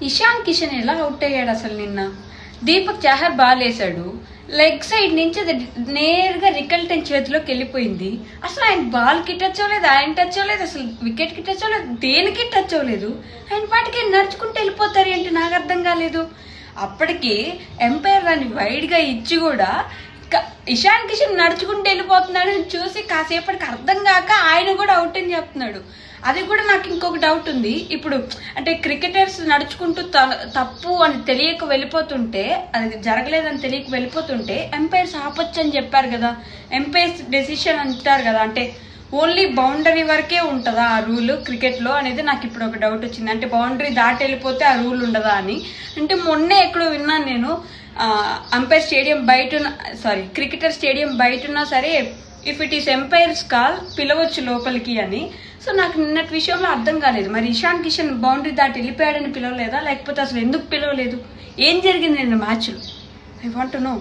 ఇషాన్ కిషన్ ఎలా అవుట్ అయ్యాడు అసలు నిన్న? దీపక్ చాహర్ బాల్ వేసాడు, లెగ్ సైడ్ నుంచి అది నేరుగా రికల్టన్ చేతిలోకి వెళ్ళిపోయింది. అసలు ఆయన బాల్ కి టచ్ అవ్వలేదు, ఆయన టచ్ అవ్వలేదు, అసలు వికెట్ కి టచ్ అవ్వలేదు, దేనికి టచ్ అవ్వలేదు. ఆయన పాటికి నడుచుకుంటూ వెళ్ళిపోతారు ఏంటి, నాకు అర్థం కాలేదు. అప్పటికి ఎంపైర్ దాన్ని వైడ్ గా ఇచ్చి కూడా ఇషాన్ కిషన్ నడుచుకుంటూ వెళ్ళిపోతున్నాడు చూసి కాసేపటికి అర్థం కాక ఆయన కూడా అవుట్ అని చెప్తున్నాడు. అది కూడా నాకు ఇంకొక డౌట్ ఉంది. ఇప్పుడు అంటే క్రికెటర్స్ నడుచుకుంటూ తప్పు అని తెలియక వెళ్ళిపోతుంటే, అది జరగలేదని తెలియక వెళ్ళిపోతుంటే ఎంపైర్స్ ఆపొచ్చు అని చెప్పారు కదా. ఎంపైర్స్ డెసిషన్ అంటారు కదా, అంటే ఓన్లీ బౌండరీ వరకే ఉంటుందా ఆ రూల్ క్రికెట్లో అనేది నాకు ఇప్పుడు ఒక డౌట్ వచ్చింది. అంటే బౌండరీ దాటి వెళ్ళిపోతే ఆ రూల్ ఉండదా అని. అంటే మొన్నే ఎక్కడో విన్నాను నేను, అంపైర్ స్టేడియం క్రికెటర్ స్టేడియం బయట ఉన్నా సరే if it is umpires call పిలవచ్చు లోపలికి అని. సో నాకు నిన్నటి విషయంలో అర్థం కాలేదు, మరి ఇషాన్ కిషన్ బౌండరీ దాటి వెళ్ళిపోయాడని పిలవలేదా, లేకపోతే అసలు ఎందుకు పిలవలేదు, ఏం జరిగింది నిన్న మ్యాచ్లో? I want to know.